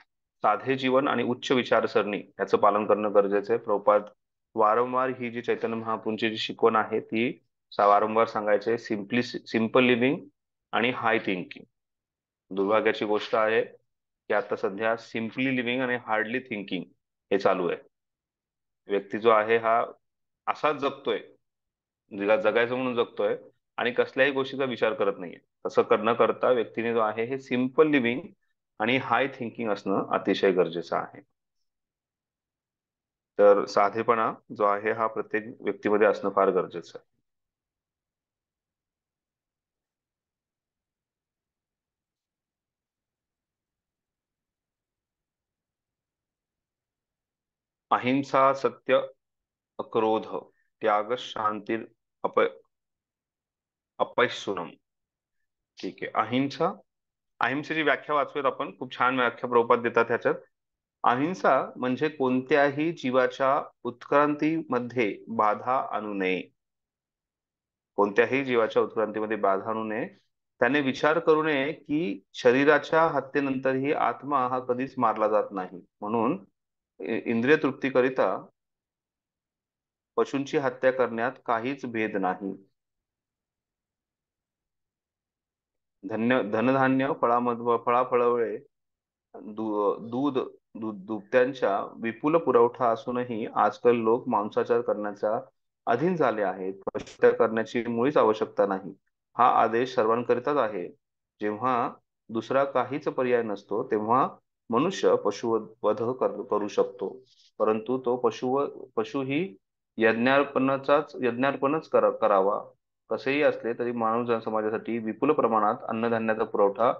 साधे जीवन आणि उच्च विचारसरणी याचं पालन करणं गरजेचं आहे. प्रभुपाद वारंवार ही जी चैतन्य महाप्रभूंची जी शिकवण आहे ती वारंवार सांगायचे, सिम्पल लिव्हिंग आणि हाय थिंकिंग. दुर्भाग्याची गोष्ट आहे की आता सध्या सिम्पली लिव्हिंग आणि हार्डली थिंकिंग हे चालू आहे. व्यक्ती जो आहे हा असाच जगतोय, जगायचं म्हणून जगतोय आणि कसल्याही गोष्टीचा विचार करत नाहीये. तसं न करता व्यक्तीने जो आहे हे सिम्पल लिव्हिंग आणि हाय थिंकिंग असणं अतिशय गरजेचं आहे. तर साधेपणा जो आहे हा प्रत्येक व्यक्तीमध्ये असणं फार गरजेचं आहे. अहिंसा, सत्य, अक्रोध, त्याग, शांती, अप अपैशुनम. ठीक आहे. अहिंसा. अहिंसेची व्याख्या वाचूयात आपण. खूप छान व्याख्या प्रभुपाद देतात ह्याच्यात. अहिंसा म्हणजे कोणत्याही जीवाच्या उत्क्रांतीमध्ये बाधा आणू नये. कोणत्याही जीवाच्या उत्क्रांतीमध्ये बाधा आणू नये. त्याने विचार करू नये की शरीराच्या हत्येनंतरही आत्मा हा कधीच मारला जात नाही, म्हणून इंद्रिय तृप्तीकरिता पशूंची हत्या करण्यात काहीच भेद नाही. धनधान्य, फळाफळावळे, दुभत्यांच्या विपुल पुरवठा असूनही आजकाल लोक मांसाहार करण्याचा अधीन झाले आहेत. पशुहत्या करण्याची मुळीच आवश्यकता नाही. हा आदेश सर्वांकरिताच आहे. जेव्हा दुसरा काहीच पर्याय नसतो तेव्हा मनुष्य करू शकतो, परंतु तो पशुही यज्ञार्पणच करावा. कसेही असले तरी मानव जनसमाजासाठी विपुल प्रमाणात अन्नधान्याचा पुरवठा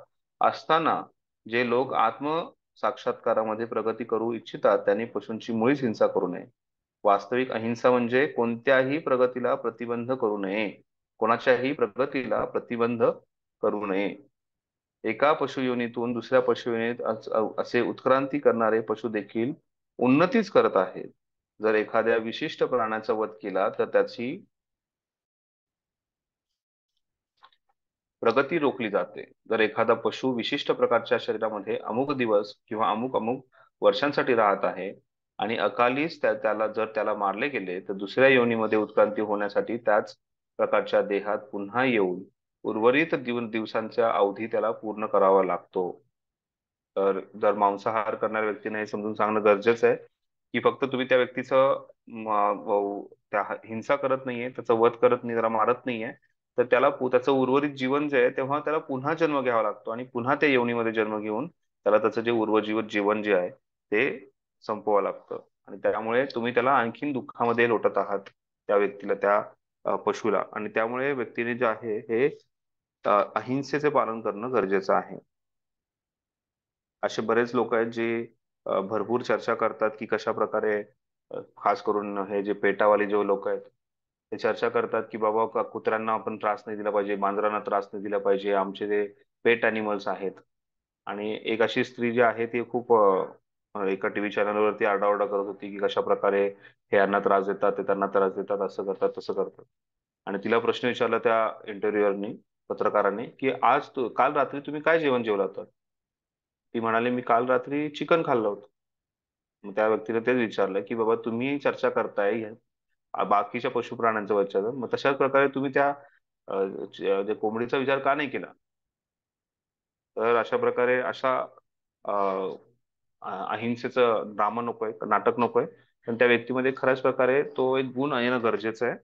असताना जे लोक आत्म साक्षात्कारामध्ये प्रगती करू इच्छितात त्यांनी पशूंची मुळीच हिंसा करू नये. वास्तविक अहिंसा म्हणजे कोणत्याही प्रगतीला प्रतिबंध करू नये. कोणाच्याही प्रगतीला प्रतिबंध करू नये. एका पशुयोनीतून दुसऱ्या पशुयोनीत असे उत्क्रांती करणारे पशु देखील उन्नतीच करत आहेत. जर एखाद्या विशिष्ट प्राण्याचा वध केला तर त्याची प्रगती रोखली जाते. जर एखादा पशु विशिष्ट प्रकारच्या शरीरामध्ये अमुक दिवस किंवा अमुक अमुक वर्षांसाठी राहत आहे आणि अकालीच त्याला मारले गेले तर दुसऱ्या योनीमध्ये उत्क्रांती होण्यासाठी त्याच प्रकारच्या देहात पुन्हा येऊन उर्वरित दिवसांचा अवधी त्याला पूर्ण करावा लागतो. तर जर मांसाहार करणाऱ्या व्यक्तीने हे समजून सांगणं गरजेचं आहे की फक्त तुम्ही त्या व्यक्तीचं त्या हिंसा करत नाहीये, त्याचा वध करत नाही, त्याला मारत नाहीये, तर त्याचं उर्वरित जीवन जे आहे तेव्हा त्याला पुन्हा जन्म घ्यावा लागतो आणि पुन्हा त्या योनीमध्ये जन्म घेऊन त्याला त्याचं जे उर्वजीवन जीवन जे आहे ते संपवावं लागतं. आणि त्यामुळे तुम्ही त्याला आणखीन दुःखामध्ये लोटत आहात, त्या व्यक्तीला, त्या पशुला. आणि त्यामुळे व्यक्तीने जे आहे हे अहिंसेचे पालन करणं गरजेचं आहे. असे बरेच लोक आहेत जे भरपूर चर्चा करतात की कशा प्रकारे खास करून हे जे पेटावाले जे लोक आहेत ते चर्चा करतात की बाबा कुत्र्यांना आपण त्रास नाही दिला पाहिजे, मांजरांना त्रास नाही दिला पाहिजे, आमचे जे पेट अॅनिमल्स आहेत. आणि एक अशी स्त्री जी आहे ती खूप एका टीव्ही चॅनलवरती आरडाओरडा करत होती की कशा प्रकारे हे यांना त्रास देतात, ते त्यांना त्रास देतात, असं करतात, तसं करतात. आणि तिला प्रश्न विचारला त्या इंटरव्ह्युअरनी, पत्रकाराने, की काल रात्री तुम्ही काय जेवण जेवला होता? ती म्हणाली, मी काल रात्री चिकन खाल्लं होतं. मग त्या व्यक्तीने तेच विचारलं की बाबा तुम्ही चर्चा करताय बाकीच्या पशु प्राण्यांच्या वरच्या, मग तशाच प्रकारे तुम्ही त्या त्या कोंबडीचा विचार का नाही केला? तर अशा प्रकारे अ, अहिंसेचं ड्रामा नकोय, नाटक नकोय. पण त्या व्यक्तीमध्ये खऱ्याच प्रकारे तो एक गुण येणं गरजेचं आहे.